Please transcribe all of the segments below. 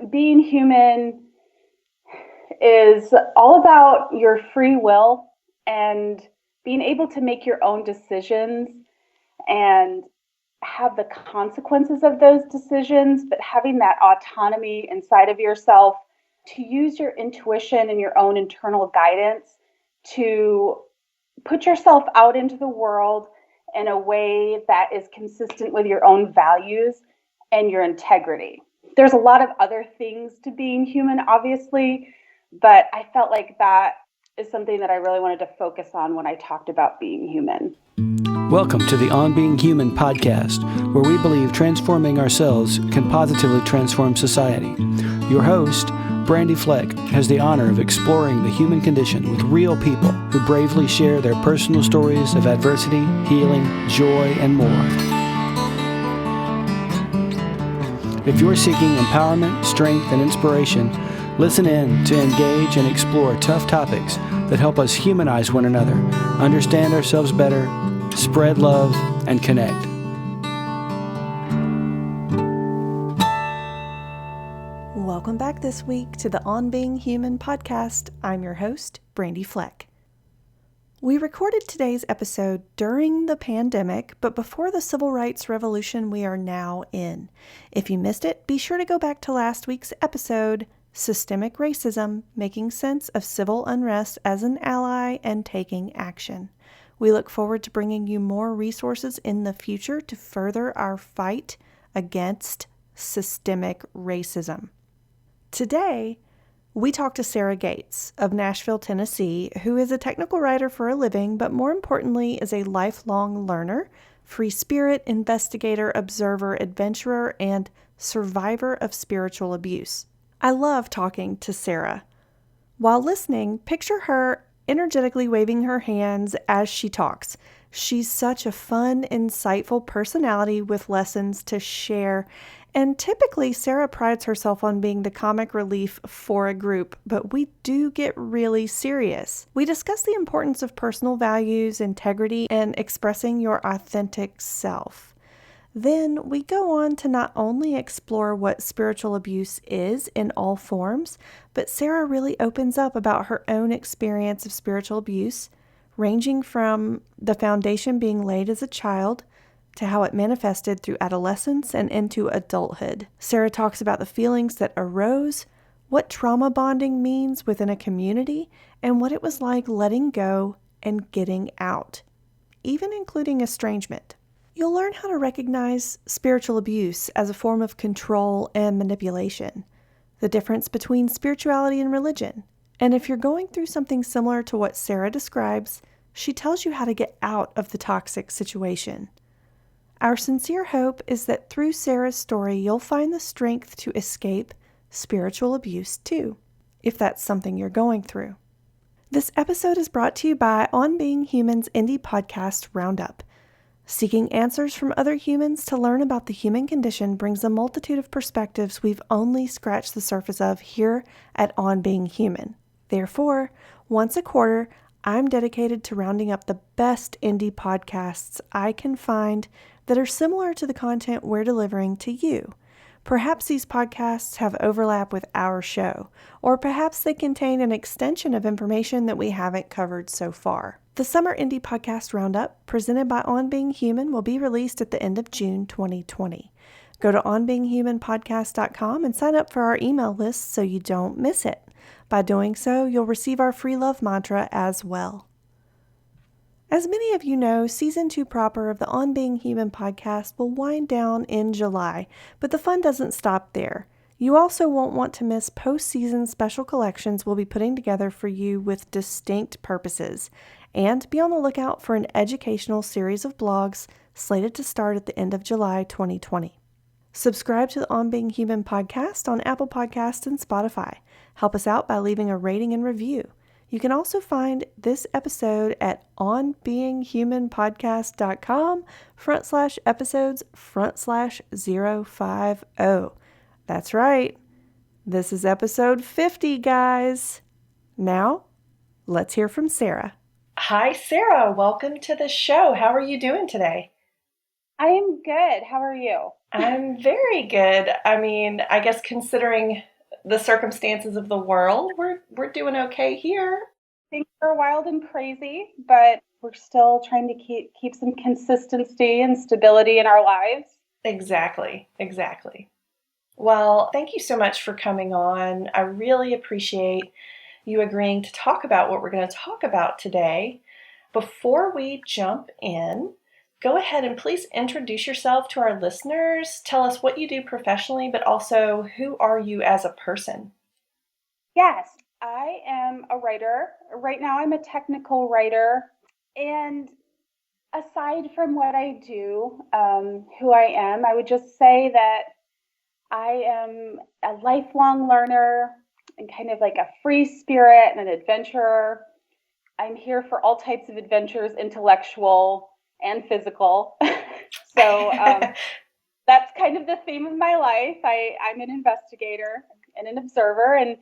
being human is all about your free will and being able to make your own decisions and have the consequences of those decisions, but having that autonomy inside of yourself to use your intuition and your own internal guidance to put yourself out into the world in a way that is consistent with your own values and your integrity. There's a lot of other things to being human, obviously, but I felt like that is something that I really wanted to focus on when I talked about being human. Welcome to the On Being Human podcast, where we believe transforming ourselves can positively transform society. Your host, Brandy Fleck, has the honor of exploring the human condition with real people who bravely share their personal stories of adversity, healing, joy, and more. If you're seeking empowerment, strength, and inspiration, listen in to engage and explore tough topics that help us humanize one another, understand ourselves better, spread love, and connect. Welcome back this week to the On Being Human podcast. I'm your host, Brandy Fleck. We recorded today's episode during the pandemic, but before the civil rights revolution we are now in. If you missed it, be sure to go back to last week's episode, Systemic Racism, Making Sense of Civil Unrest as an Ally and Taking Action. We look forward to bringing you more resources in the future to further our fight against systemic racism. Today, we talk to Sarah Gates of Nashville, Tennessee, who is a technical writer for a living, but more importantly is a lifelong learner, free spirit, investigator, observer, adventurer, and survivor of spiritual abuse. I love talking to Sarah. While listening, picture her energetically waving her hands as she talks. She's such a fun, insightful personality with lessons to share. And typically, Sarah prides herself on being the comic relief for a group, but we do get really serious. We discuss the importance of personal values, integrity, and expressing your authentic self. Then we go on to not only explore what spiritual abuse is in all forms, but Sarah really opens up about her own experience of spiritual abuse, ranging from the foundation being laid as a child to how it manifested through adolescence and into adulthood. Sarah talks about the feelings that arose, what trauma bonding means within a community, and what it was like letting go and getting out, even including estrangement. You'll learn how to recognize spiritual abuse as a form of control and manipulation, the difference between spirituality and religion. And if you're going through something similar to what Sarah describes, she tells you how to get out of the toxic situation. Our sincere hope is that through Sarah's story, you'll find the strength to escape spiritual abuse too, if that's something you're going through. This episode is brought to you by On Being Human's indie podcast, Roundup. Seeking answers from other humans to learn about the human condition brings a multitude of perspectives we've only scratched the surface of here at On Being Human. Therefore, once a quarter, I'm dedicated to rounding up the best indie podcasts I can find that are similar to the content we're delivering to you. Perhaps these podcasts have overlap with our show, or perhaps they contain an extension of information that we haven't covered so far. The Summer Indie Podcast Roundup, presented by On Being Human, will be released at the end of June 2020. Go to onbeinghumanpodcast.com and sign up for our email list so you don't miss it. By doing so, you'll receive our free love mantra as well. As many of you know, Season 2 proper of the On Being Human podcast will wind down in July, but the fun doesn't stop there. You also won't want to miss post-season special collections we'll be putting together for you with distinct purposes. And be on the lookout for an educational series of blogs slated to start at the end of July 2020. Subscribe to the On Being Human podcast on Apple Podcasts and Spotify. Help us out by leaving a rating and review. You can also find this episode at onbeinghuman.podcast.com/episodes/050. That's right. This is episode 50, guys. Now, let's hear from Sarah. Hi, Sarah. Welcome to the show. How are you doing today? I am good. How are you? I'm very good. I mean, I guess considering the circumstances of the world, we're doing okay here. Things are wild and crazy, but we're still trying to keep some consistency and stability in our lives. Exactly, exactly. Well, thank you so much for coming on. I really appreciate you agreeing to talk about what we're going to talk about today. Before we jump in, go ahead and please introduce yourself to our listeners. Tell us what you do professionally, but also who are you as a person? Yes, I am a writer. Right now, I'm a technical writer. And aside from what I do, who I am, I would just say that I am a lifelong learner and kind of like a free spirit and an adventurer. I'm here for all types of adventures, intellectual and physical. So that's kind of the theme of my life. I'm an investigator and an observer, and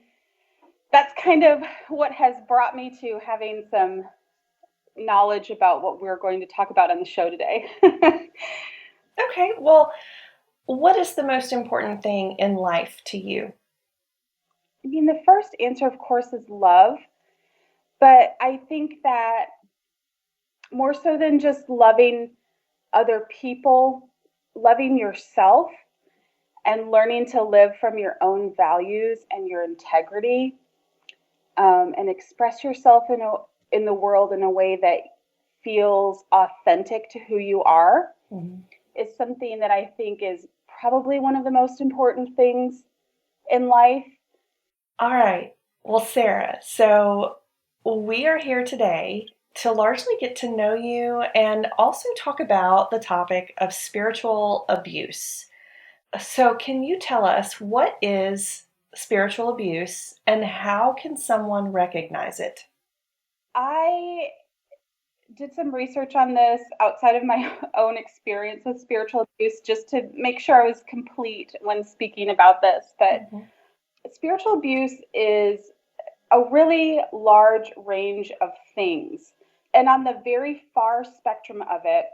that's kind of what has brought me to having some knowledge about what we're going to talk about on the show today. Okay, well, what is the most important thing in life to you? I mean, the first answer, of course, is love, but I think that more so than just loving other people, loving yourself and learning to live from your own values and your integrity, and express yourself in the world in a way that feels authentic to who you are, Mhm. is something that I think is probably one of the most important things in life. All right. Well, Sarah, so we are here today to largely get to know you and also talk about the topic of spiritual abuse. So, can you tell us what is spiritual abuse and how can someone recognize it? I did some research on this outside of my own experience with spiritual abuse just to make sure I was complete when speaking about this. But Mhm. spiritual abuse is a really large range of things. And on the very far spectrum of it,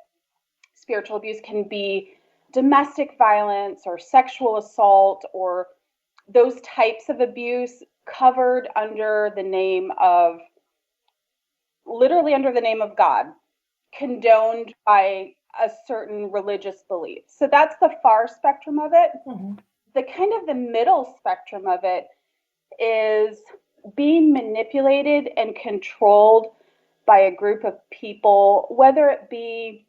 spiritual abuse can be domestic violence or sexual assault or those types of abuse covered under the name of, literally under the name of God, condoned by a certain religious belief. So that's the far spectrum of it. Mhm. The kind of the middle spectrum of it is being manipulated and controlled by a group of people, whether it be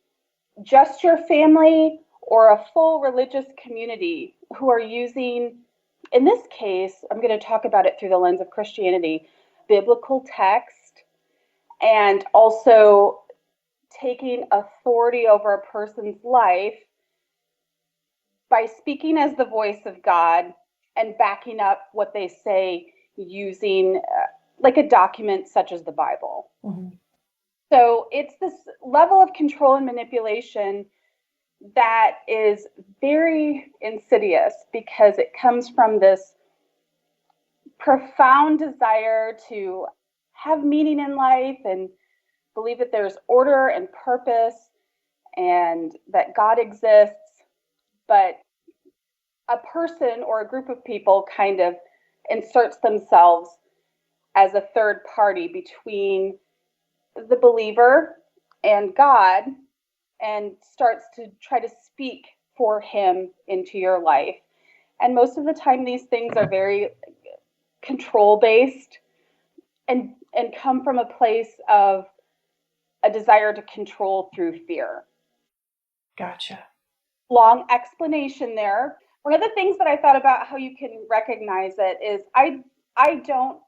just your family or a full religious community who are using, in this case, I'm going to talk about it through the lens of Christianity, biblical text, and also taking authority over a person's life by speaking as the voice of God and backing up what they say using like a document such as the Bible. Mhm. So it's this level of control and manipulation that is very insidious because it comes from this profound desire to have meaning in life and believe that there's order and purpose and that God exists, but a person or a group of people kind of inserts themselves as a third party between the believer and God and starts to try to speak for him into your life. And most of the time, these things are very control based and come from a place of a desire to control through fear. Gotcha. Long explanation there. One of the things that I thought about how you can recognize it is I don't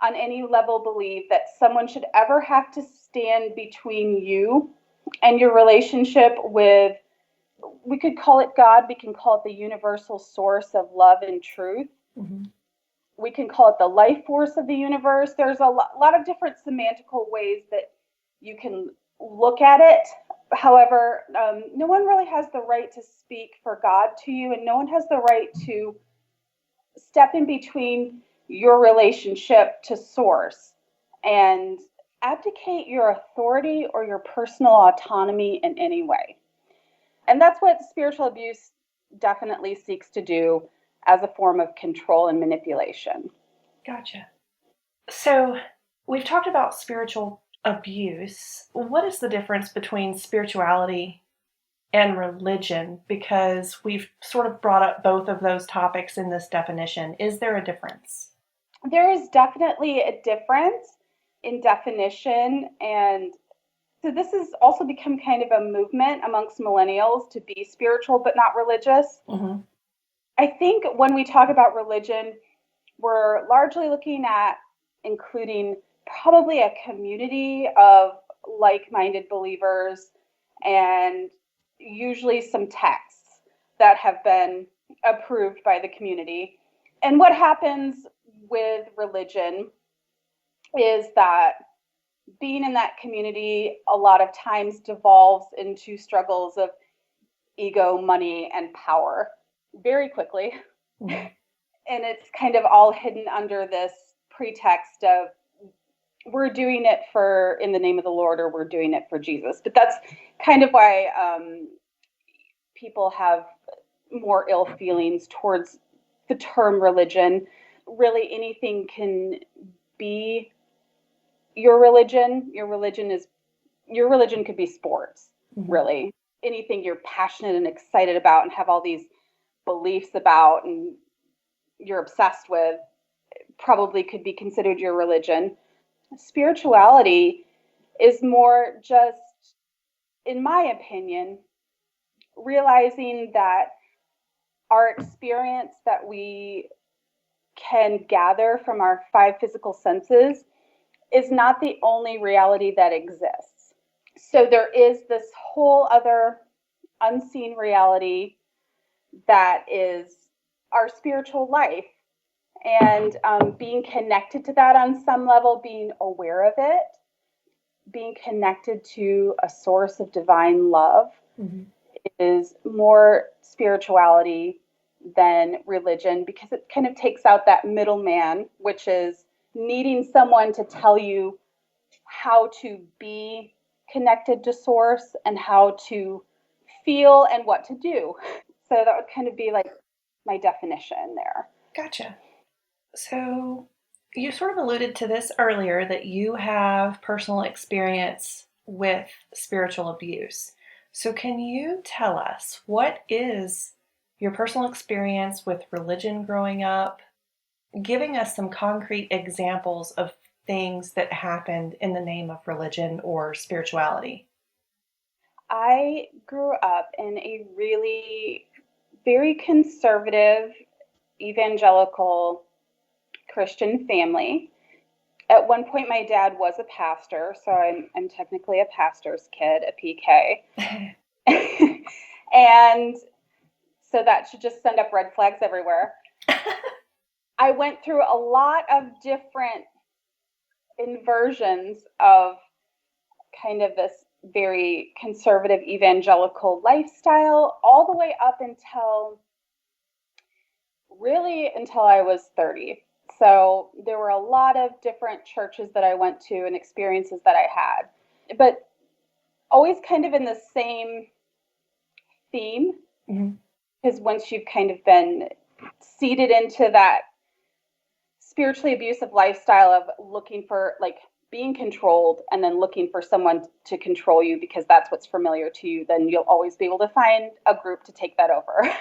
on any level believe that someone should ever have to stand between you and your relationship with, we could call it God, we can call it the universal source of love and truth. Mhm. We can call it the life force of the universe. There's a lot of different semantical ways that you can look at it. However, no one really has the right to speak for God to you, and no one has the right to step in between your relationship to source and abdicate your authority or your personal autonomy in any way. And that's what spiritual abuse definitely seeks to do as a form of control and manipulation. Gotcha. So we've talked about spiritual abuse. What is the difference between spirituality and religion? Because we've sort of brought up both of those topics in this definition. Is there a difference? There is definitely a difference in definition. And so this has also become kind of a movement amongst millennials to be spiritual but not religious. Mm-hmm. I think when we talk about religion, we're largely looking at including probably a community of like-minded believers and usually some texts that have been approved by the community. And what happens with religion is that being in that community a lot of times devolves into struggles of ego, money, and power very quickly. Mm-hmm. And it's kind of all hidden under this pretext of we're doing it for in the name of the Lord, or we're doing it for Jesus. But that's kind of why people have more ill feelings towards the term religion. Really, anything can be your religion. Your religion could be sports, Mm-hmm. really. Anything you're passionate and excited about and have all these beliefs about and you're obsessed with probably could be considered your religion. Spirituality is more just, in my opinion, realizing that our experience that we can gather from our 5 physical senses is not the only reality that exists. So there is this whole other unseen reality that is our spiritual life. And being connected to that on some level, being aware of it, being connected to a source of divine love Mm-hmm. is more spirituality than religion, because it kind of takes out that middleman, which is needing someone to tell you how to be connected to source and how to feel and what to do. So that would kind of be like my definition there. Gotcha. So you sort of alluded to this earlier, that you have personal experience with spiritual abuse. So can you tell us, what is your personal experience with religion growing up, giving us some concrete examples of things that happened in the name of religion or spirituality? I grew up in a really very conservative, evangelical Christian family. At one point, my dad was a pastor, so I'm technically a pastor's kid, a PK. And so that should just send up red flags everywhere. I went through a lot of different inversions of kind of this very conservative evangelical lifestyle, all the way up until I was 30. So there were a lot of different churches that I went to and experiences that I had, but always kind of in the same theme. Mm-hmm. Because once you've kind of been seeded into that spiritually abusive lifestyle of looking for, like, being controlled and then looking for someone to control you because that's what's familiar to you, then you'll always be able to find a group to take that over.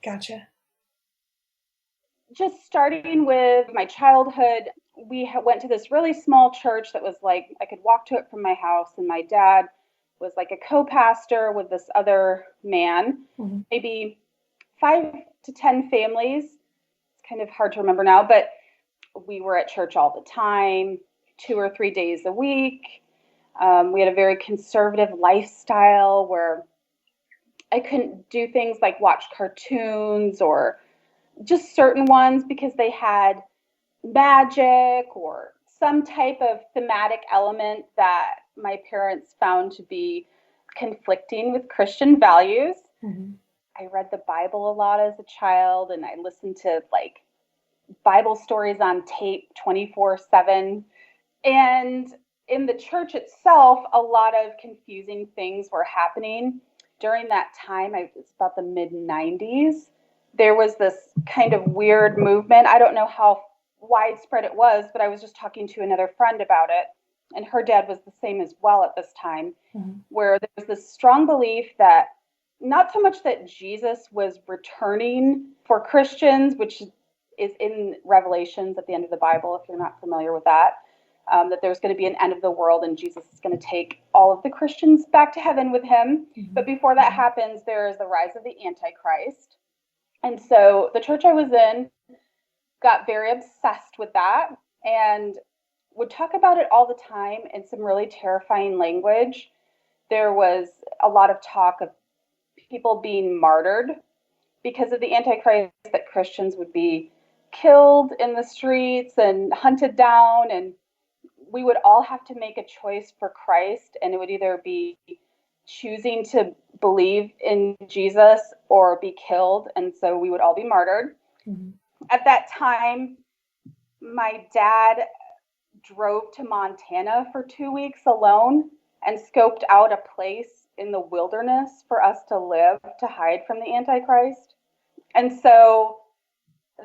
Gotcha. Just starting with my childhood, we went to this really small church that was like, I could walk to it from my house, and my dad was like a co-pastor with this other man, Mm-hmm. maybe 5 to 10 families. It's kind of hard to remember now, but we were at church all the time, 2 or 3 days a week. We had a very conservative lifestyle where I couldn't do things like watch cartoons or just certain ones because they had magic or some type of thematic element that my parents found to be conflicting with Christian values. Mm-hmm. I read the Bible a lot as a child, and I listened to like Bible stories on tape 24/7. And in the church itself, a lot of confusing things were happening. during that time, it's about the mid-90s, there was this kind of weird movement. I don't know how widespread it was, but I was just talking to another friend about it, and her dad was the same as well at this time, where there was this strong belief that not so much that Jesus was returning for Christians, which is in Revelations at the end of the Bible, if you're not familiar with that, that there's going to be an end of the world and Jesus is going to take all of the Christians back to heaven with him. But before that happens, there is the rise of the Antichrist. And so the church I was in got very obsessed with that and would talk about it all the time in some really terrifying language. There was a lot of talk of people being martyred because of the Antichrist, that Christians would be killed in the streets and hunted down, and we would all have to make a choice for Christ, and it would either be choosing to believe in Jesus or be killed, and so we would all be martyred. At that time, my dad drove to Montana for 2 weeks alone and scoped out a place in the wilderness for us to live, to hide from the Antichrist. And so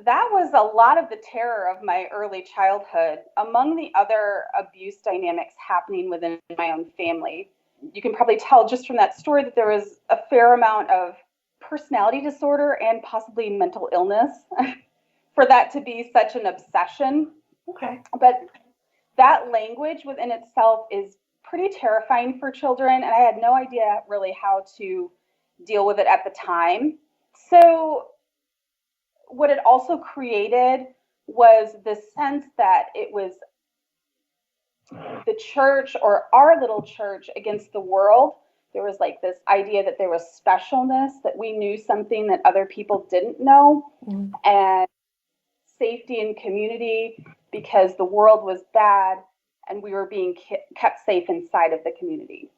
that was a lot of the terror of my early childhood, among the other abuse dynamics happening within my own family. You can probably tell just from that story that there was a fair amount of personality disorder and possibly mental illness for that to be such an obsession. Okay. But that language within itself is pretty terrifying for children, and I had no idea really how to deal with it at the time. So what it also created was this sense that it was the church, or our little church, against the world. There was like this idea that there was specialness, that we knew something that other people didn't know, and safety and community because the world was bad and we were being kept safe inside of the community.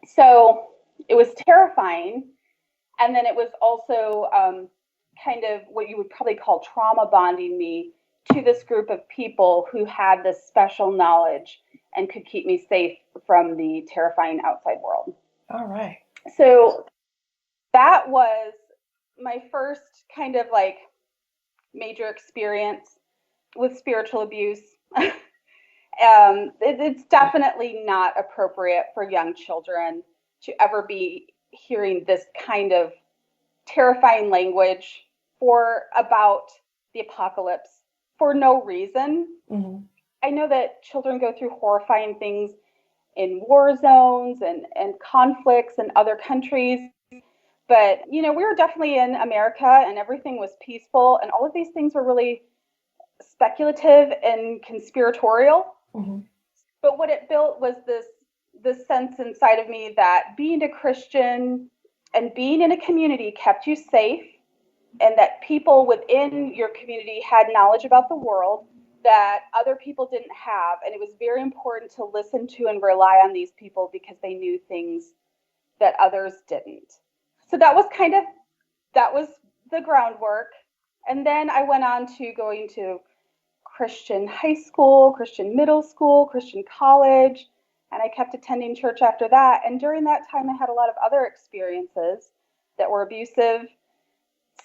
So it was terrifying. And then it was also kind of what you would probably call trauma bonding me to this group of people who had this special knowledge and could keep me safe from the terrifying outside world. All right. So that was my first kind of like major experience with spiritual abuse. It's definitely not appropriate for young children to ever be hearing this kind of terrifying language about the apocalypse for no reason. I know that children go through horrifying things in war zones and conflicts in other countries. But, we were definitely in America and everything was peaceful. And all of these things were really speculative and conspiratorial. But what it built was this sense inside of me that being a Christian and being in a community kept you safe, and that people within your community had knowledge about the world that other people didn't have. And it was very important to listen to and rely on these people because they knew things that others didn't. So that was the groundwork. And then I went on to going to Christian high school, Christian middle school, Christian college, and I kept attending church after that. And during that time, I had a lot of other experiences that were abusive.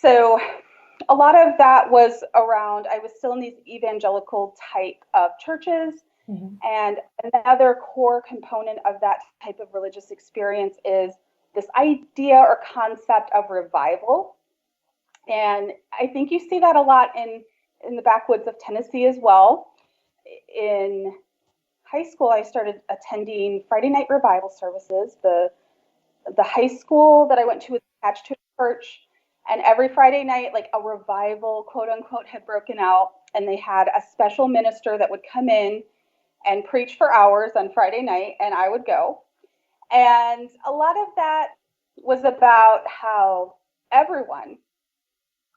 So a lot of that was around, I was still in these evangelical type of churches. And another core component of that type of religious experience is this idea or concept of revival. And I think you see that a lot in the backwoods of Tennessee as well. In high school, I started attending Friday night revival services. The high school that I went to was attached to a church, and every Friday night, like a revival, quote unquote, had broken out, and they had a special minister that would come in and preach for hours on Friday night, and I would go. And a lot of that was about how everyone,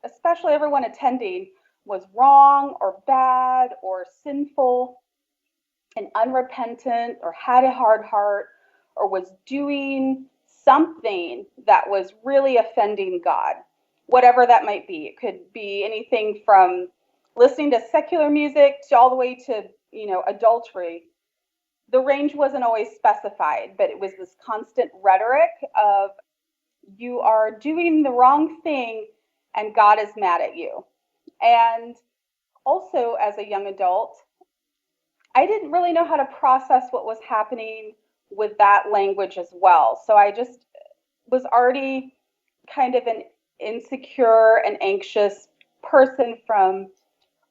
especially everyone attending, was wrong or bad or sinful and unrepentant or had a hard heart or was doing something that was really offending God, whatever that might be. It could be anything from listening to secular music to all the way to, adultery. The range wasn't always specified, but it was this constant rhetoric of you are doing the wrong thing and God is mad at you. And also, as a young adult, I didn't really know how to process what was happening with that language as well. So I just was already kind of an insecure and anxious person from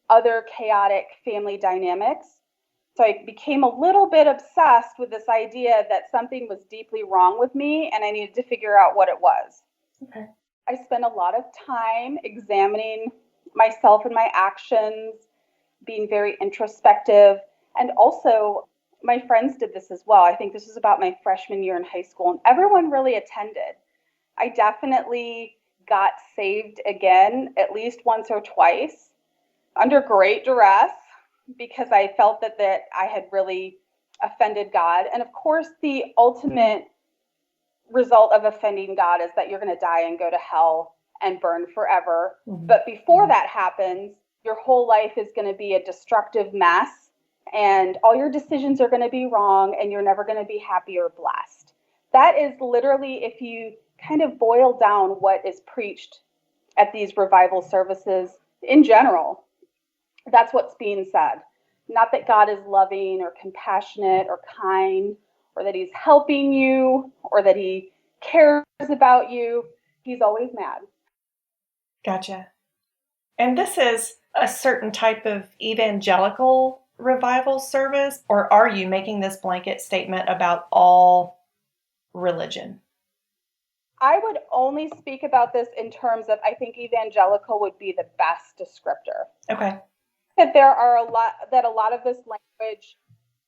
other chaotic family dynamics. So I became a little bit obsessed with this idea that something was deeply wrong with me and I needed to figure out what it was. Okay. I spent a lot of time examining myself and my actions, being very introspective. And also, my friends did this as well. I think this was about my freshman year in high school, and everyone really attended. I definitely got saved again at least once or twice under great duress because I felt that I had really offended God. And of course, the ultimate result of offending God is that you're going to die and go to hell and burn forever. Mm-hmm. But before that happens, your whole life is going to be a destructive mess, and all your decisions are going to be wrong, and you're never going to be happy or blessed. That is literally, if you kind of boil down what is preached at these revival services in general, that's what's being said. Not that God is loving or compassionate or kind, or that he's helping you, or that he cares about you. He's always mad. Gotcha. And this is a certain type of evangelical revival service, or are you making this blanket statement about all religion? I would only speak about this in terms of, I think evangelical would be the best descriptor. Okay. That a lot of this language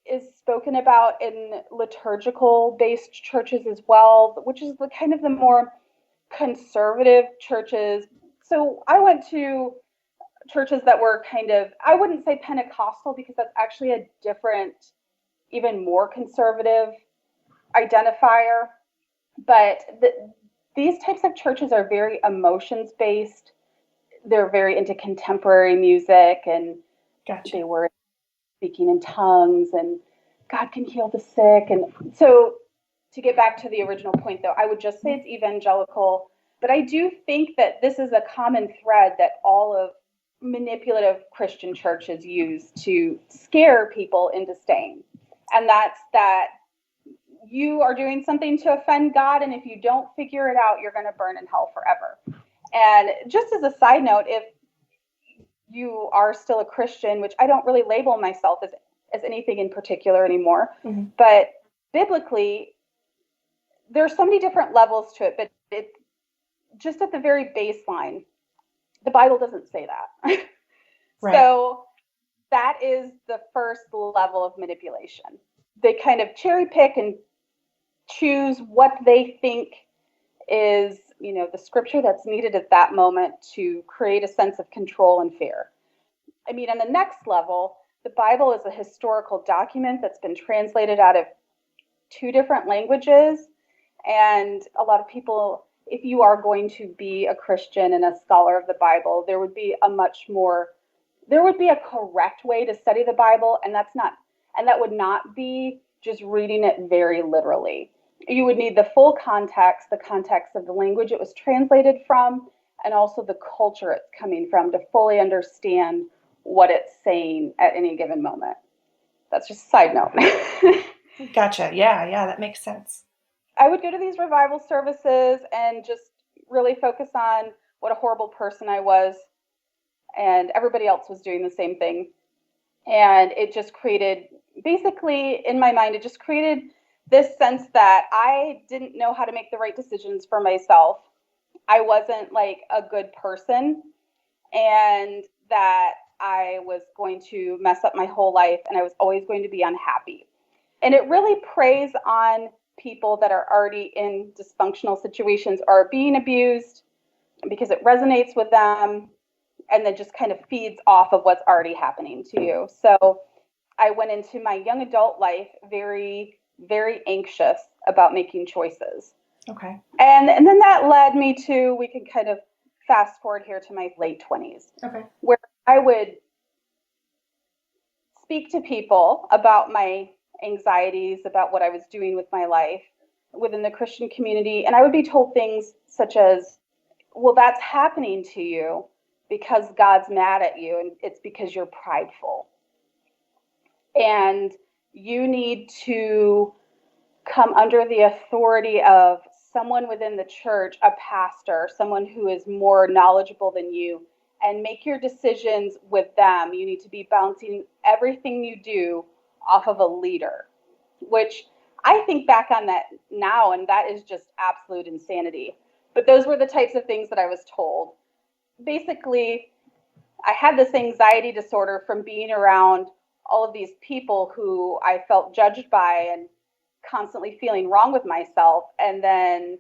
is spoken about in liturgical based churches as well, which is the kind of the more conservative churches. So I went to churches that were kind of, I wouldn't say Pentecostal because that's actually a different, even more conservative identifier. But these types of churches are very emotions based. They're very into contemporary music, and Gotcha. they were speaking in tongues, and God can heal the sick. And so to get back to the original point, though, I would just say it's evangelical. But I do think that this is a common thread that all of manipulative Christian churches use to scare people into staying. And that's that you are doing something to offend God, and if you don't figure it out, you're going to burn in hell forever. And just as a side note, if you are still a Christian, which I don't really label myself as anything in particular anymore, Mm-hmm. but biblically, there's so many different levels to it, but it just at the very baseline, the Bible doesn't say that. Right. So that is the first level of manipulation. They kind of cherry pick and choose what they think is, the scripture that's needed at that moment to create a sense of control and fear. I mean, on the next level, the Bible is a historical document that's been translated out of 2 different languages. And a lot of people, if you are going to be a Christian and a scholar of the Bible, there would be a correct way to study the Bible, and that would not be just reading it very literally. You would need the full context, the context of the language it was translated from, and also the culture it's coming from to fully understand what it's saying at any given moment. That's just a side note. Gotcha. Yeah, that makes sense. I would go to these revival services and just really focus on what a horrible person I was, and everybody else was doing the same thing. And it just created, basically, in my mind, it just created this sense that I didn't know how to make the right decisions for myself. I wasn't like a good person, and that I was going to mess up my whole life, and I was always going to be unhappy. And it really preys on people that are already in dysfunctional situations or are being abused because it resonates with them, and then just kind of feeds off of what's already happening to you. So I went into my young adult life very, very anxious about making choices. Okay. And then that led me to, we can kind of fast forward here to my late 20s. Okay. Where I would speak to people about my anxieties, about what I was doing with my life. within the Christian community, and I would be told things such as, well, that's happening to you because God's mad at you, and it's because you're prideful. And you need to come under the authority of someone within the church, a pastor, someone who is more knowledgeable than you, and make your decisions with them. You need to be bouncing everything you do off of a leader, which I think back on that now, and that is just absolute insanity. But those were the types of things that I was told. Basically, I had this anxiety disorder from being around all of these people who I felt judged by and constantly feeling wrong with myself. And then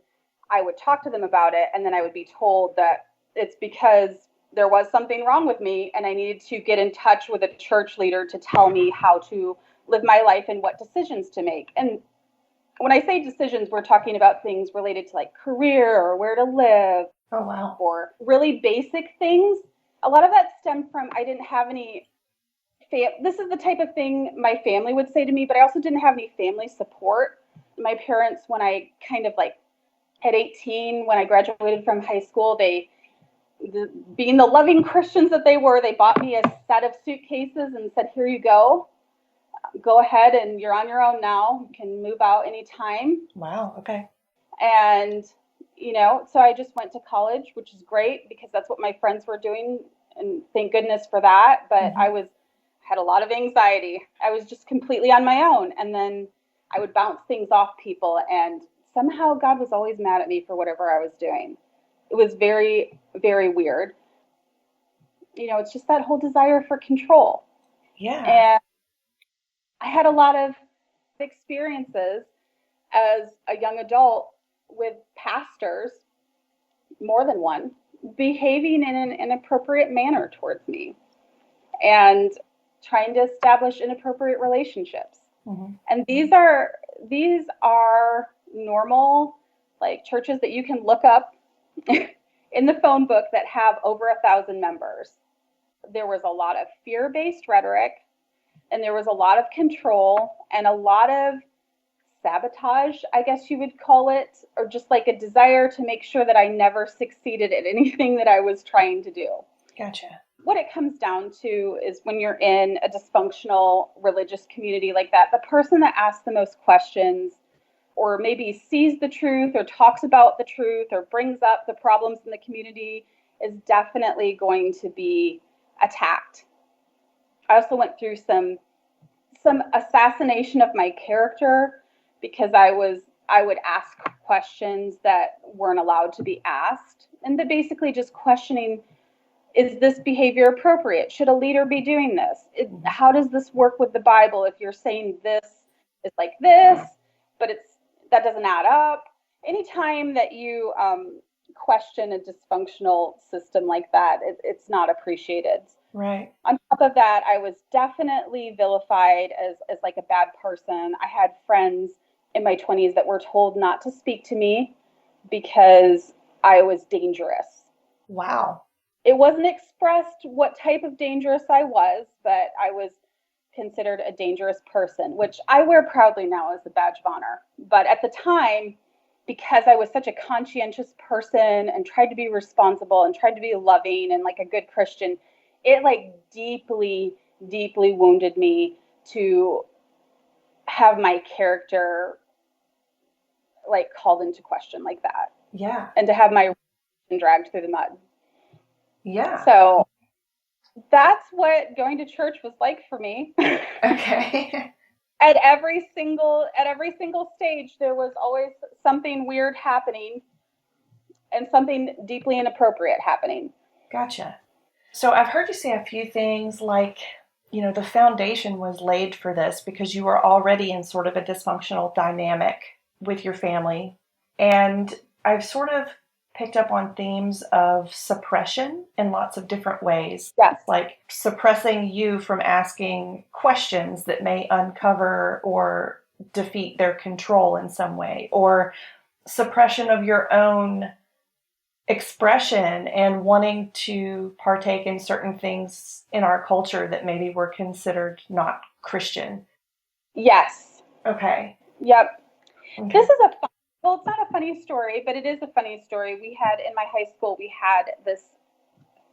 I would talk to them about it, and then I would be told that it's because there was something wrong with me and I needed to get in touch with a church leader to tell me how to live my life and what decisions to make. And when I say decisions, we're talking about things related to like career or where to live. Oh, wow. Or really basic things. A lot of that stemmed from I didn't have any this is the type of thing my family would say to me, but I also didn't have any family support. My parents, when I kind of like at 18, when I graduated from high school, being the loving Christians that they were, they bought me a set of suitcases and said, here you go. Go ahead and you're on your own now. You can move out anytime. Wow. Okay. And, so I just went to college, which is great because that's what my friends were doing. And thank goodness for that. But I had a lot of anxiety. I was just completely on my own. And then I would bounce things off people. And somehow God was always mad at me for whatever I was doing. It was very, very weird. It's just that whole desire for control. Yeah. And I had a lot of experiences as a young adult with pastors, more than one, behaving in an inappropriate manner towards me and trying to establish inappropriate relationships. And these are normal, like churches that you can look up in the phone book that have over 1,000 members. There was a lot of fear-based rhetoric, and there was a lot of control and a lot of sabotage, I guess you would call it, or just like a desire to make sure that I never succeeded at anything that I was trying to do. Gotcha. What it comes down to is when you're in a dysfunctional religious community like that, the person that asks the most questions or maybe sees the truth or talks about the truth or brings up the problems in the community is definitely going to be attacked. I also went through some assassination of my character because I would ask questions that weren't allowed to be asked, and that basically just questioning, is this behavior appropriate? Should a leader be doing this? How does this work with the Bible if you're saying this is like this, but that doesn't add up? Anytime that you question a dysfunctional system like that, it's not appreciated. Right. On top of that, I was definitely vilified as like a bad person. I had friends in my 20s that were told not to speak to me because I was dangerous. Wow. It wasn't expressed what type of dangerous I was, but I was considered a dangerous person, which I wear proudly now as a badge of honor. But at the time, because I was such a conscientious person and tried to be responsible and tried to be loving and like a good Christian, it like deeply, deeply wounded me to have my character like called into question like that. Yeah. And to have my dragged through the mud. Yeah. So that's what going to church was like for me. Okay. At every single stage, there was always something weird happening and something deeply inappropriate happening. Gotcha. So I've heard you say a few things like, the foundation was laid for this because you were already in sort of a dysfunctional dynamic with your family. And I've sort of picked up on themes of suppression in lots of different ways. Yes. Like suppressing you from asking questions that may uncover or defeat their control in some way, or suppression of your own expression and wanting to partake in certain things in our culture that maybe were considered not Christian. Yes. Okay. Yep. Okay. This is a fun Well, it's not a funny story, but it is a funny story. In my high school, we had this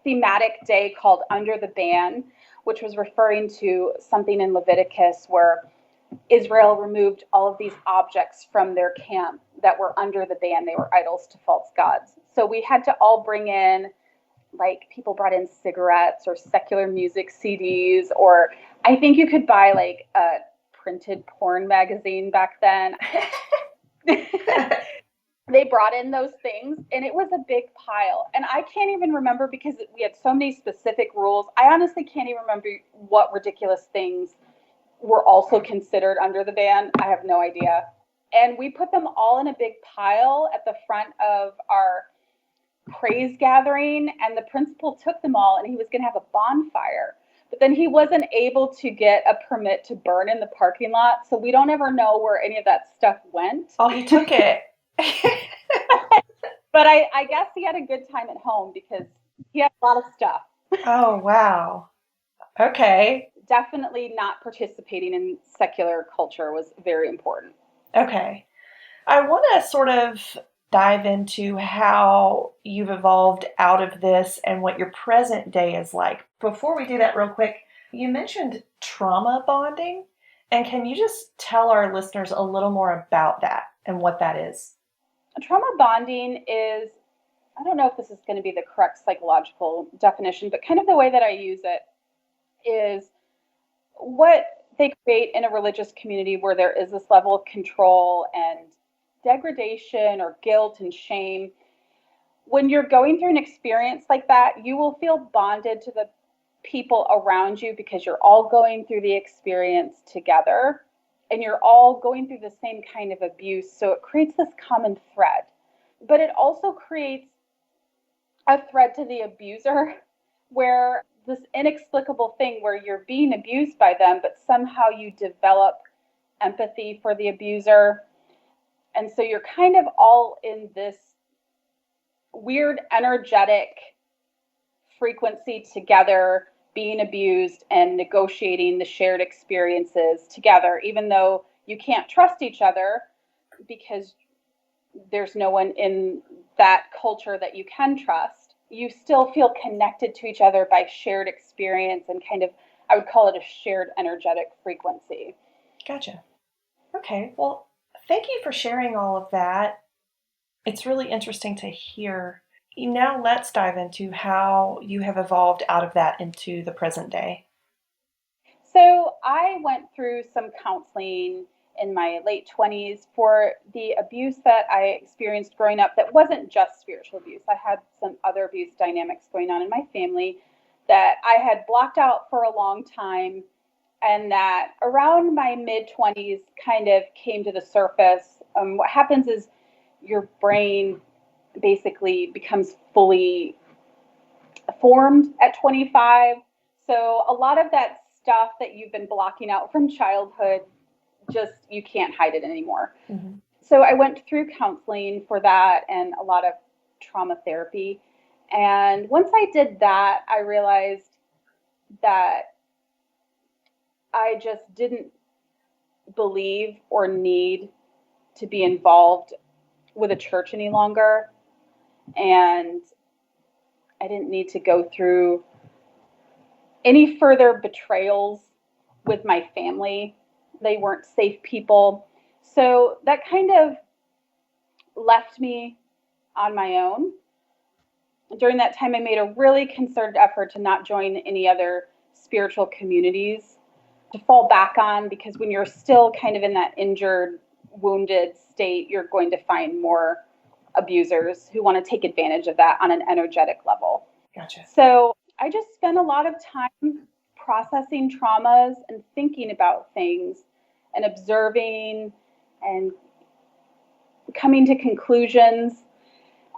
thematic day called Under the Ban, which was referring to something in Leviticus where Israel removed all of these objects from their camp that were under the ban. They were idols to false gods. So we had to all bring in, like, people brought in cigarettes or secular music CDs, or I think you could buy like a printed porn magazine back then. They brought in those things, and it was a big pile. And I can't even remember, because we had so many specific rules. I honestly can't even remember what ridiculous things were also considered under the ban. I have no idea. And we put them all in a big pile at the front of our praise gathering, and the principal took them all, and he was going to have a bonfire. But then he wasn't able to get a permit to burn in the parking lot, so we don't ever know where any of that stuff went. Oh, he took it. But I guess he had a good time at home because he had a lot of stuff. Oh, wow. Okay. Definitely not participating in secular culture was very important. Okay. I want to sort of dive into how you've evolved out of this and what your present day is like. Before we do that real quick, you mentioned trauma bonding. And can you just tell our listeners a little more about that and what that is? Trauma bonding is, I don't know if this is going to be the correct psychological definition, but kind of the way that I use it is what they create in a religious community where there is this level of control and degradation or guilt and shame. When you're going through an experience like that, you will feel bonded to the people around you because you're all going through the experience together, and you're all going through the same kind of abuse. So it creates this common thread, but it also creates a thread to the abuser, where this inexplicable thing where you're being abused by them, but somehow you develop empathy for the abuser. And so you're kind of all in this weird energetic frequency together, being abused and negotiating the shared experiences together, even though you can't trust each other because there's no one in that culture that you can trust. You still feel connected to each other by shared experience and kind of, I would call it a shared energetic frequency. Gotcha. Okay. Well, thank you for sharing all of that. It's really interesting to hear. Now let's dive into how you have evolved out of that into the present day. So I went through some counseling in my late 20s for the abuse that I experienced growing up that wasn't just spiritual abuse. I had some other abuse dynamics going on in my family that I had blocked out for a long time, and that around my mid-20s kind of came to the surface. What happens is your brain basically becomes fully formed at 25. So a lot of that stuff that you've been blocking out from childhood, just, you can't hide it anymore. Mm-hmm. So I went through counseling for that and a lot of trauma therapy. And once I did that, I realized that I just didn't believe or need to be involved with a church any longer. And I didn't need to go through any further betrayals with my family. They weren't safe people. So that kind of left me on my own. During that time, I made a really concerted effort to not join any other spiritual communities to fall back on, because when you're still kind of in that injured, wounded state, you're going to find more abusers who want to take advantage of that on an energetic level. Gotcha. So I just spent a lot of time processing traumas and thinking about things and observing and coming to conclusions.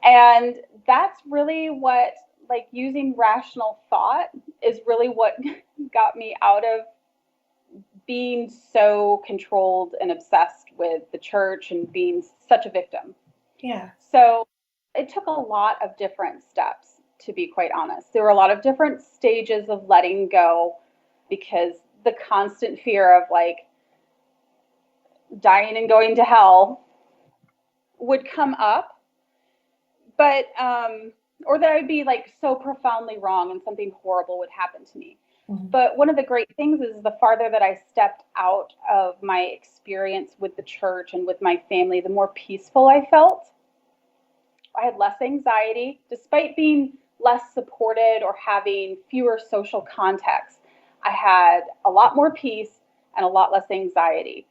And that's really what, like, using rational thought is really what got me out of being so controlled and obsessed with the church and being such a victim. Yeah. So it took a lot of different steps, to be quite honest. There were a lot of different stages of letting go, because the constant fear of, like, dying and going to hell would come up, but or that I'd be like so profoundly wrong and something horrible would happen to me. But one of the great things is the farther that I stepped out of my experience with the church and with my family, the more peaceful I felt. I had less anxiety, despite being less supported or having fewer social contacts. I had a lot more peace and a lot less anxiety.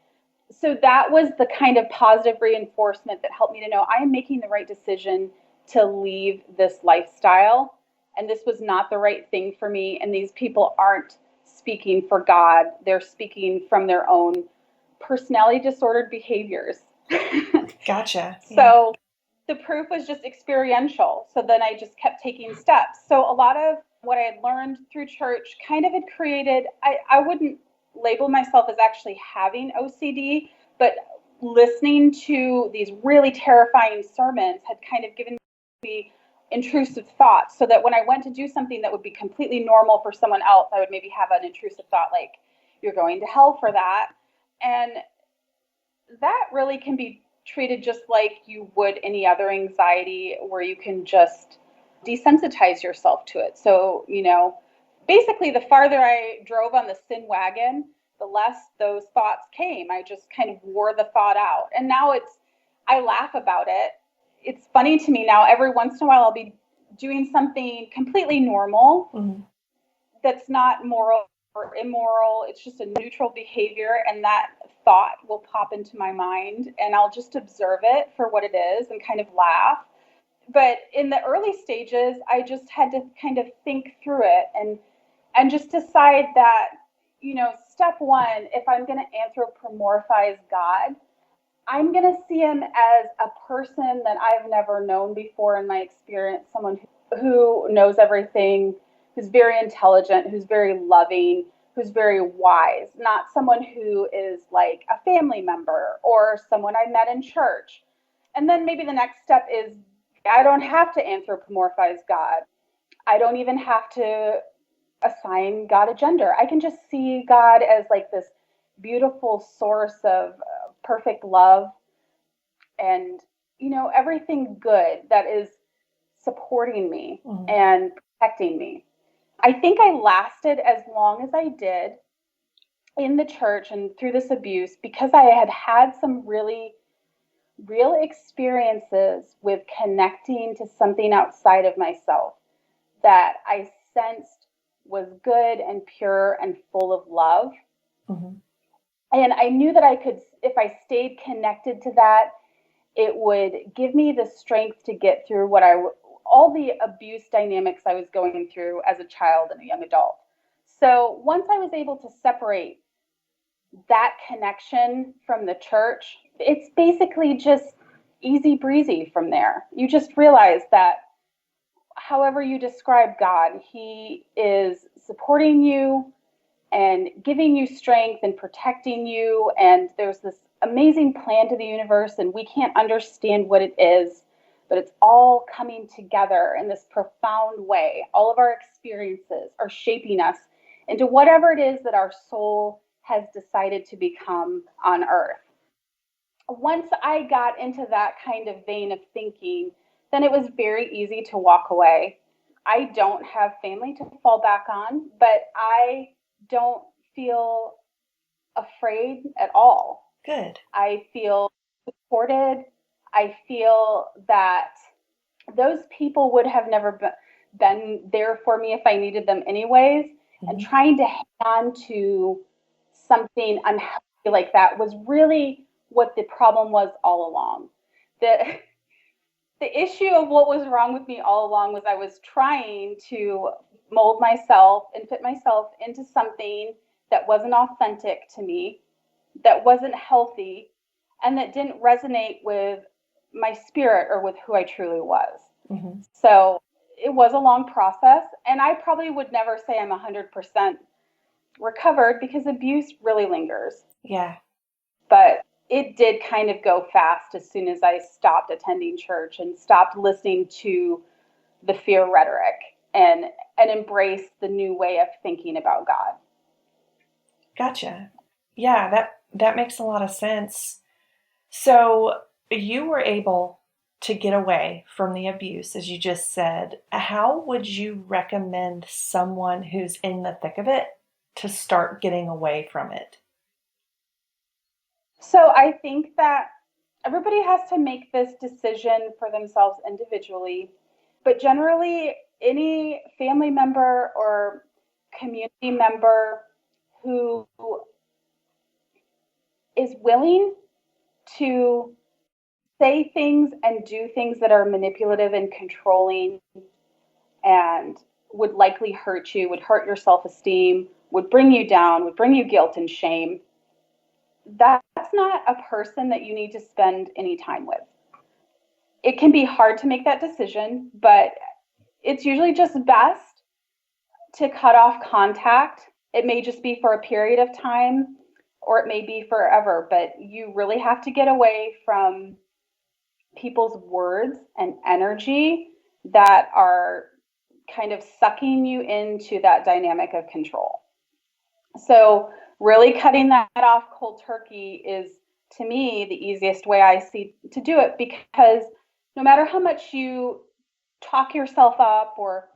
So that was the kind of positive reinforcement that helped me to know I am making the right decision to leave this lifestyle. And this was not the right thing for me. And these people aren't speaking for God. They're speaking from their own personality disordered behaviors. Gotcha. So the proof was just experiential. So then I just kept taking steps. So a lot of what I had learned through church kind of had created, I wouldn't label myself as actually having OCD, but listening to these really terrifying sermons had kind of given me intrusive thoughts, so that when I went to do something that would be completely normal for someone else, I would maybe have an intrusive thought like, you're going to hell for that. And that really can be treated just like you would any other anxiety, where you can just desensitize yourself to it. So, basically the farther I drove on the sin wagon, the less those thoughts came. I just kind of wore the thought out. And now I laugh about it. It's funny to me now, every once in a while I'll be doing something completely normal that's not moral or immoral. It's just a neutral behavior, and that thought will pop into my mind, and I'll just observe it for what it is and kind of laugh. But in the early stages, I just had to kind of think through it and just decide that, step one, if I'm going to anthropomorphize God, I'm going to see him as a person that I've never known before in my experience, someone who knows everything, who's very intelligent, who's very loving, who's very wise, not someone who is like a family member or someone I met in church. And then maybe the next step is I don't have to anthropomorphize God. I don't even have to assign God a gender. I can just see God as like this beautiful source of perfect love and, everything good that is supporting me and protecting me. I think I lasted as long as I did in the church and through this abuse because I had had some really real experiences with connecting to something outside of myself that I sensed was good and pure and full of love. And I knew that I could, if I stayed connected to that, it would give me the strength to get through all the abuse dynamics I was going through as a child and a young adult. So once I was able to separate that connection from the church, it's basically just easy breezy from there. You just realize that however you describe God, he is supporting you and giving you strength and protecting you. And there's this amazing plan to the universe, and we can't understand what it is, but it's all coming together in this profound way. All of our experiences are shaping us into whatever it is that our soul has decided to become on earth. Once I got into that kind of vein of thinking, then it was very easy to walk away. I don't have family to fall back on, but I don't feel afraid at all. Good. I feel supported. I feel that those people would have never been there for me if I needed them anyways. And trying to hang on to something unhealthy like that was really what the problem was all along. The issue of what was wrong with me all along was I was trying to mold myself and fit myself into something that wasn't authentic to me, that wasn't healthy, and that didn't resonate with my spirit or with who I truly was. So it was a long process, and I probably would never say I'm 100% recovered because abuse really lingers. Yeah. But it did kind of go fast as soon as I stopped attending church and stopped listening to the fear rhetoric and embraced the new way of thinking about God. Gotcha. Yeah, that makes a lot of sense. So you were able to get away from the abuse, as you just said. How would you recommend someone who's in the thick of it to start getting away from it? So I think that everybody has to make this decision for themselves individually, but generally, any family member or community member who is willing to say things and do things that are manipulative and controlling and would likely hurt you, would hurt your self-esteem, would bring you down, would bring you guilt and shame, that's not a person that you need to spend any time with. It can be hard to make that decision, but it's usually just best to cut off contact. It may just be for a period of time, or it may be forever, but you really have to get away from people's words and energy that are kind of sucking you into that dynamic of control. So really cutting that off cold turkey is, to me, the easiest way I see to do it, because no matter how much you talk yourself up or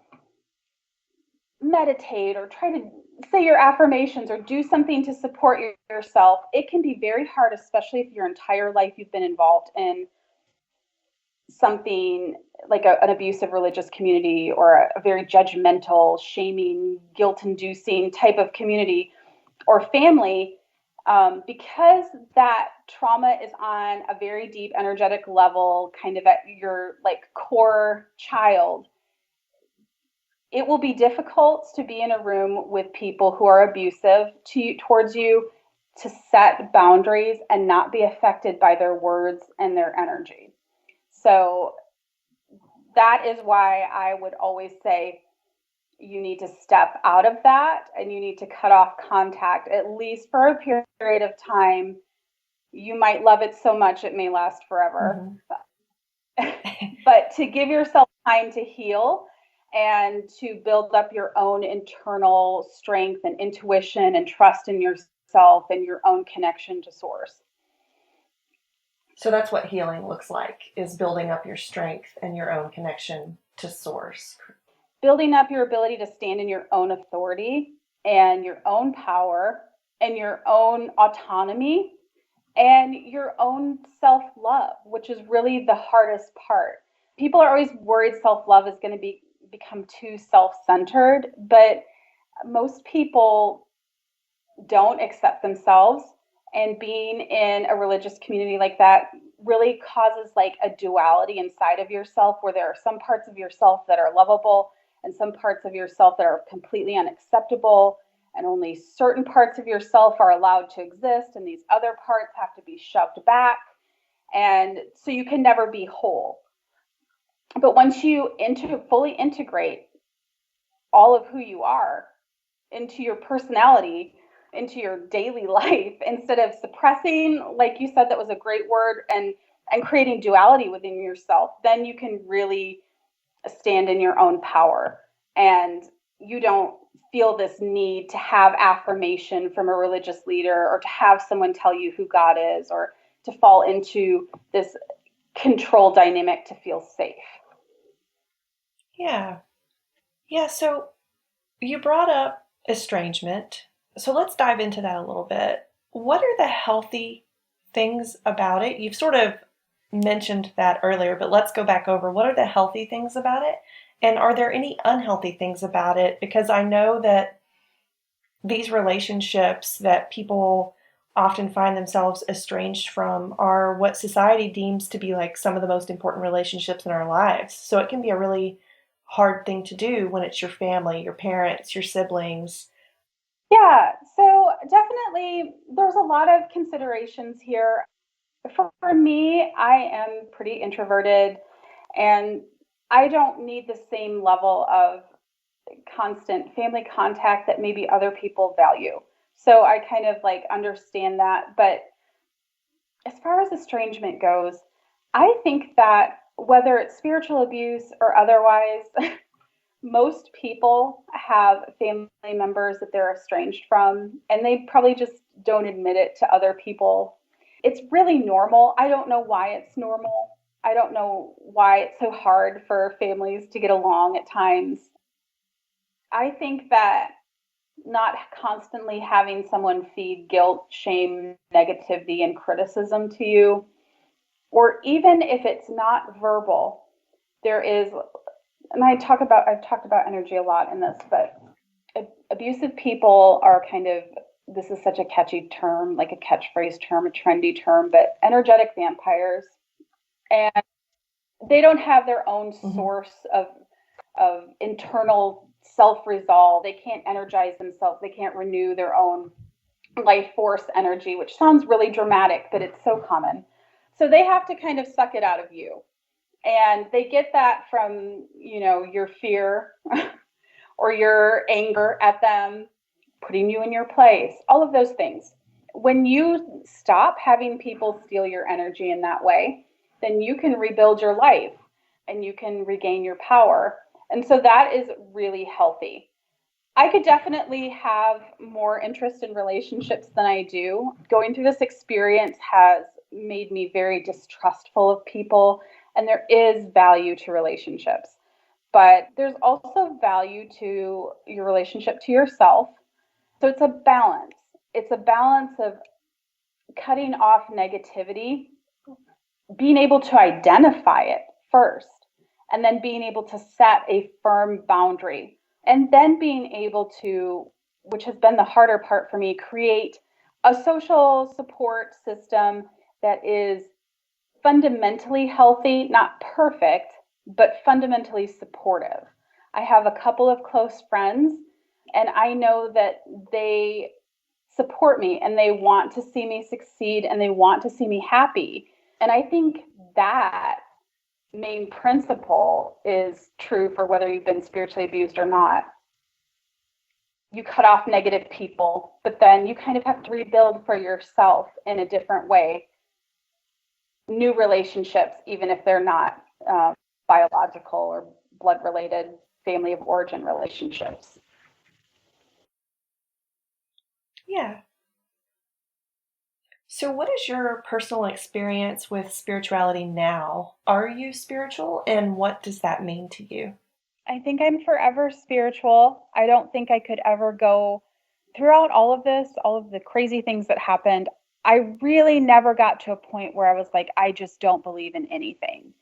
meditate or try to say your affirmations or do something to support yourself, it can be very hard, especially if your entire life you've been involved in something like an abusive religious community or a very judgmental, shaming, guilt-inducing type of community or family, because that trauma is on a very deep energetic level, kind of at your like core child. It will be difficult to be in a room with people who are abusive towards you, to set boundaries and not be affected by their words and their energy. So that is why I would always say you need to step out of that and you need to cut off contact, at least for a period of time. You might love it so much it may last forever. Mm-hmm. But to give yourself time to heal and to build up your own internal strength and intuition and trust in yourself and your own connection to source. So that's what healing looks like, is building up your strength and your own connection to source. Building up your ability to stand in your own authority and your own power and your own autonomy and your own self-love, which is really the hardest part. People are always worried self-love is going to become too self-centered, but most people don't accept themselves. And being in a religious community like that really causes like a duality inside of yourself, where there are some parts of yourself that are lovable and some parts of yourself that are completely unacceptable, and only certain parts of yourself are allowed to exist and these other parts have to be shoved back. And so you can never be whole. But once you fully integrate all of who you are into your personality, into your daily life, instead of suppressing, like you said, that was a great word, and creating duality within yourself, then you can really stand in your own power. And you don't feel this need to have affirmation from a religious leader or to have someone tell you who God is, or to fall into this control dynamic to feel safe. Yeah. So you brought up estrangement. So let's dive into that a little bit. What are the healthy things about it? You've sort of mentioned that earlier, but let's go back over. What are the healthy things about it? And are there any unhealthy things about it? Because I know that these relationships that people often find themselves estranged from are what society deems to be like some of the most important relationships in our lives. So it can be a really hard thing to do when it's your family, your parents, your siblings. Yeah, so definitely there's a lot of considerations here. For me, I am pretty introverted and I don't need the same level of constant family contact that maybe other people value. So I kind of like understand that. But as far as estrangement goes, I think that whether it's spiritual abuse or otherwise, most people have family members that they're estranged from, and they probably just don't admit it to other people. it's really normal. I don't know why it's normal. I don't know why it's so hard for families to get along at times. I think that not constantly having someone feed guilt, shame, negativity, and criticism to you, or even if it's not verbal, there is, and I've talked about energy a lot in this, but abusive people are kind of, this is such a catchy term, like a catchphrase term, a trendy term, but energetic vampires. And they don't have their own source of internal self-resolve. They can't energize themselves. They can't renew their own life force energy, which sounds really dramatic, but it's so common. So they have to kind of suck it out of you. And they get that from, your fear or your anger at them, putting you in your place, all of those things. When you stop having people steal your energy in that way, then you can rebuild your life and you can regain your power. And so that is really healthy. I could definitely have more interest in relationships than I do. Going through this experience has made me very distrustful of people, and there is value to relationships. But there's also value to your relationship to yourself. So it's a balance. It's a balance of cutting off negativity, being able to identify it first, and then being able to set a firm boundary, and then being able to, which has been the harder part for me, create a social support system that is fundamentally healthy, not perfect, but fundamentally supportive. I have a couple of close friends, and I know that they support me and they want to see me succeed and they want to see me happy. And I think that main principle is true for whether you've been spiritually abused or not. You cut off negative people, but then you kind of have to rebuild for yourself in a different way. New relationships, even if they're not biological or blood related, family of origin relationships. Yeah. So what is your personal experience with spirituality now? Are you spiritual, and what does that mean to you? I think I'm forever spiritual. I don't think I could ever go throughout all of this, all of the crazy things that happened. I really never got to a point where I was like, I just don't believe in anything.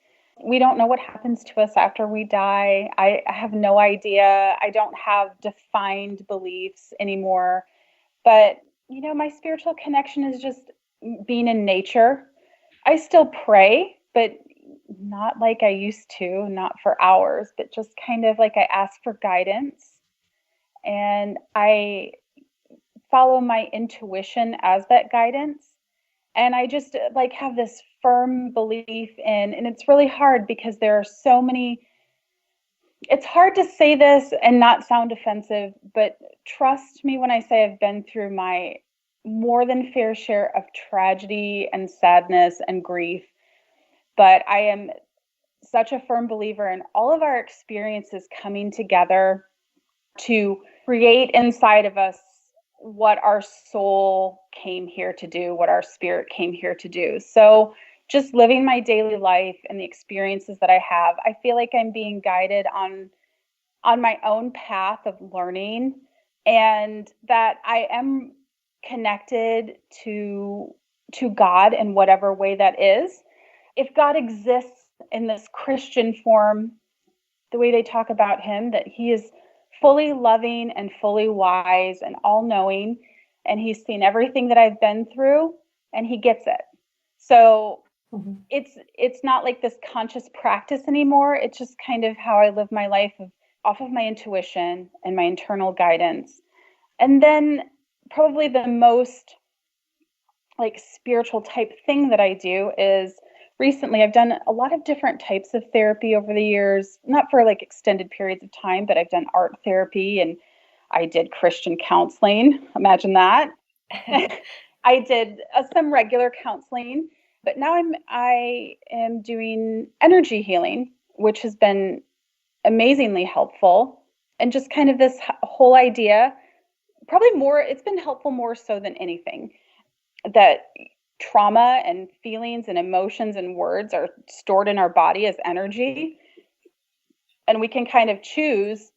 We don't know what happens to us after we die. I have no idea. I don't have defined beliefs anymore. But, my spiritual connection is just being in nature. I still pray, but not like I used to, not for hours, but just kind of like I ask for guidance. And I follow my intuition as that guidance. And I just like have this firm belief in, and it's really hard because there are so many, it's hard to say this and not sound offensive, but trust me when I say I've been through my more than fair share of tragedy and sadness and grief. But I am such a firm believer in all of our experiences coming together to create inside of us what our soul came here to do, what our spirit came here to do. So just living my daily life and the experiences that I have, I feel like I'm being guided on my own path of learning, and that I am connected to God in whatever way that is. If God exists in this Christian form, the way they talk about him, that he is fully loving and fully wise and all-knowing, and he's seen everything that I've been through, and he gets it. So it's not like this conscious practice anymore. It's just kind of how I live my life off of my intuition and my internal guidance. And then probably the most like spiritual type thing that I do is recently I've done a lot of different types of therapy over the years, not for like extended periods of time, but I've done art therapy and I did Christian counseling. Imagine that. I did some regular counseling, but now I am doing energy healing, which has been amazingly helpful. And just kind of this whole idea, probably more, it's been helpful more so than anything, that trauma and feelings and emotions and words are stored in our body as energy. And we can kind of choose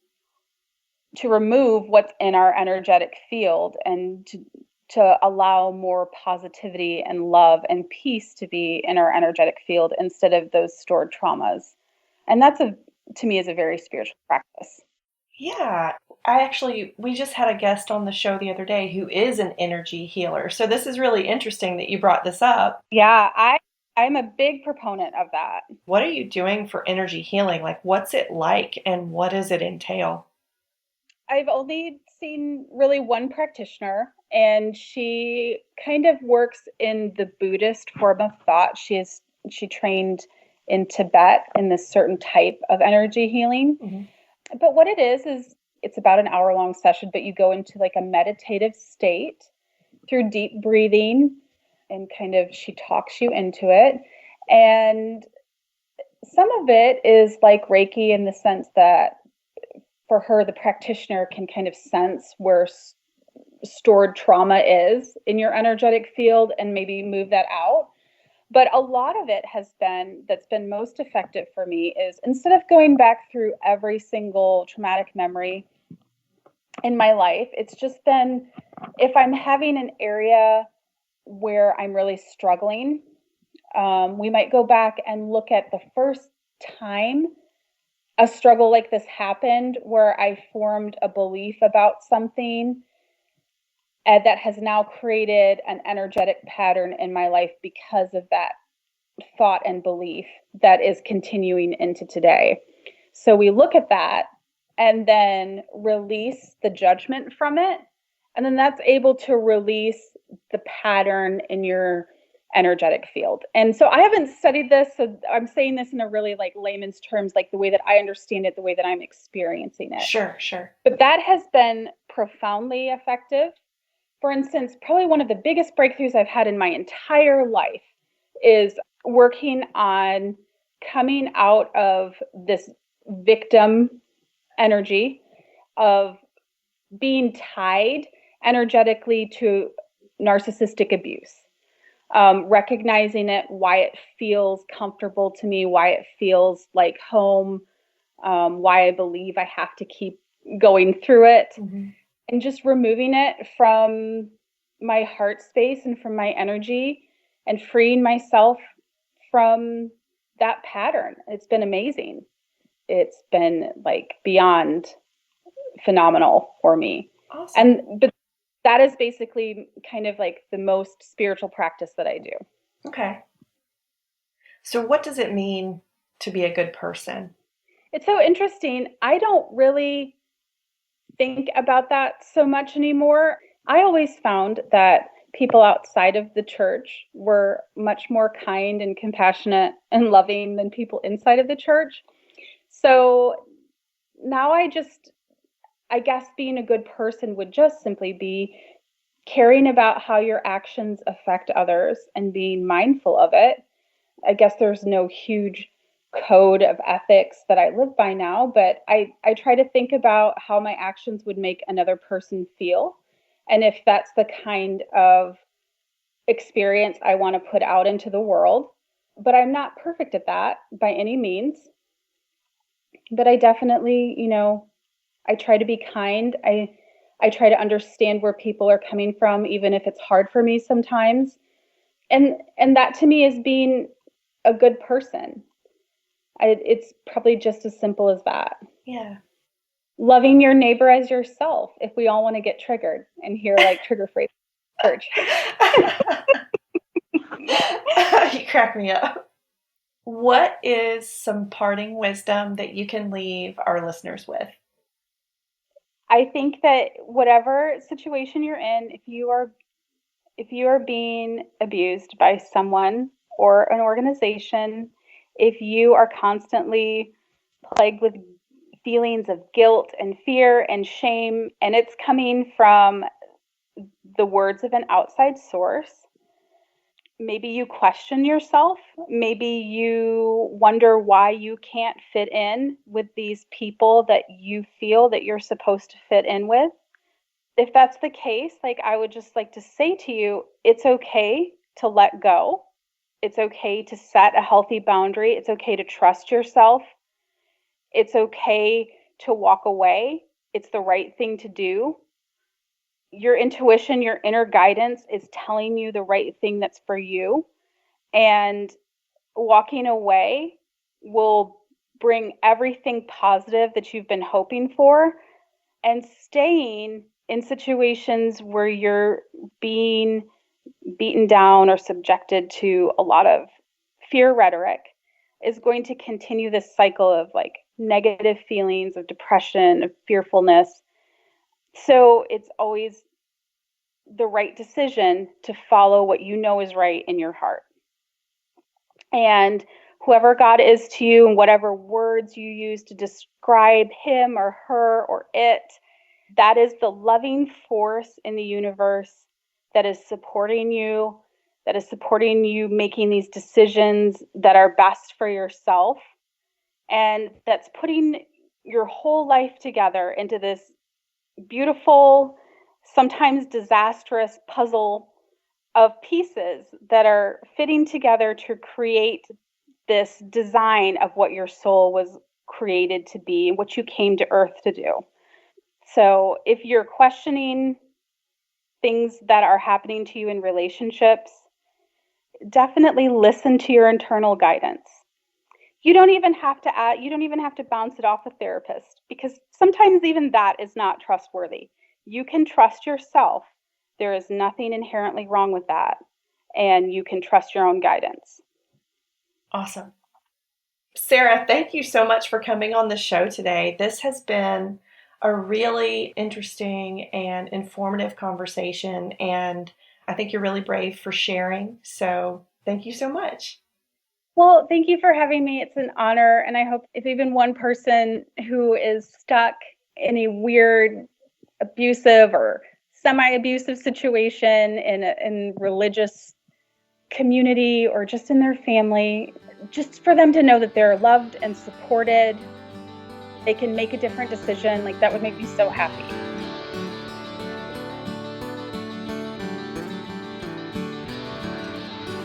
to remove what's in our energetic field and to allow more positivity and love and peace to be in our energetic field instead of those stored traumas. And that's to me is a very spiritual practice. Yeah, we just had a guest on the show the other day who is an energy healer. So this is really interesting that you brought this up. Yeah, I'm a big proponent of that. What are you doing for energy healing? Like, what's it like and what does it entail? I've only seen really one practitioner, and she kind of works in the Buddhist form of thought. She trained in Tibet in this certain type of energy healing. Mm-hmm. But what it is it's about an hour-long session, but you go into like a meditative state through deep breathing, and kind of she talks you into it. And some of it is like Reiki in the sense that for her, the practitioner can kind of sense where stored trauma is in your energetic field and maybe move that out. But a lot of it that's been most effective for me is instead of going back through every single traumatic memory in my life, it's just been if I'm having an area where I'm really struggling, we might go back and look at the first time a struggle like this happened where I formed a belief about something that has now created an energetic pattern in my life because of that thought and belief that is continuing into today. So we look at that and then release the judgment from it. And then that's able to release the pattern in your energetic field. And so I haven't studied this, so I'm saying this in a really like layman's terms, like the way that I understand it, the way that I'm experiencing it. Sure. But that has been profoundly effective. For instance, probably one of the biggest breakthroughs I've had in my entire life is working on coming out of this victim energy of being tied energetically to narcissistic abuse. Recognizing it, why it feels comfortable to me, why it feels like home, why I believe I have to keep going through it, mm-hmm. and just removing it from my heart space and from my energy and freeing myself from that pattern. It's been amazing. It's been like beyond phenomenal for me. Awesome. But that is basically kind of like the most spiritual practice that I do. Okay. So what does it mean to be a good person? It's so interesting. I don't really think about that so much anymore. I always found that people outside of the church were much more kind and compassionate and loving than people inside of the church. So now I guess being a good person would just simply be caring about how your actions affect others and being mindful of it. I guess there's no huge code of ethics that I live by now, but I try to think about how my actions would make another person feel. And if that's the kind of experience I want to put out into the world. But I'm not perfect at that by any means. But I definitely, I try to be kind. I try to understand where people are coming from, even if it's hard for me sometimes. And that to me is being a good person. It's probably just as simple as that. Yeah. Loving your neighbor as yourself, if we all want to get triggered and hear like trigger phrases. You crack me up. What is some parting wisdom that you can leave our listeners with? I think that whatever situation you're in, if you are being abused by someone or an organization, if you are constantly plagued with feelings of guilt and fear and shame, and it's coming from the words of an outside source, maybe you question yourself, maybe you wonder why you can't fit in with these people that you feel that you're supposed to fit in with. If that's the case, like I would just like to say to you, it's okay to let go. It's okay to set a healthy boundary. It's okay to trust yourself. It's okay to walk away. It's the right thing to do. Your intuition, your inner guidance is telling you the right thing that's for you. And walking away will bring everything positive that you've been hoping for. And staying in situations where you're being beaten down or subjected to a lot of fear rhetoric is going to continue this cycle of like negative feelings of depression, of fearfulness. So it's always the right decision to follow what you know is right in your heart. And whoever God is to you and whatever words you use to describe him or her or it, that is the loving force in the universe that is supporting you, making these decisions that are best for yourself, and that's putting your whole life together into this beautiful, sometimes disastrous puzzle of pieces that are fitting together to create this design of what your soul was created to be and what you came to earth to do. So if you're questioning things that are happening to you in relationships, definitely listen to your internal guidance. You don't even have to bounce it off a therapist, because sometimes even that is not trustworthy. You can trust yourself. There is nothing inherently wrong with that. And you can trust your own guidance. Awesome. Sarah, thank you so much for coming on the show today. This has been a really interesting and informative conversation, and I think you're really brave for sharing. So thank you so much. Well, thank you for having me. It's an honor. And I hope if even one person who is stuck in a weird, abusive or semi-abusive situation in religious community or just in their family, just for them to know that they're loved and supported, they can make a different decision, like that would make me so happy.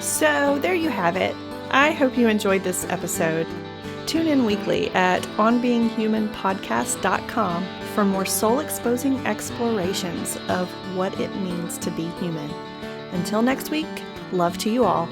So there you have it. I hope you enjoyed this episode. Tune in weekly at onbeinghumanpodcast.com for more soul-exposing explorations of what it means to be human. Until next week, love to you all.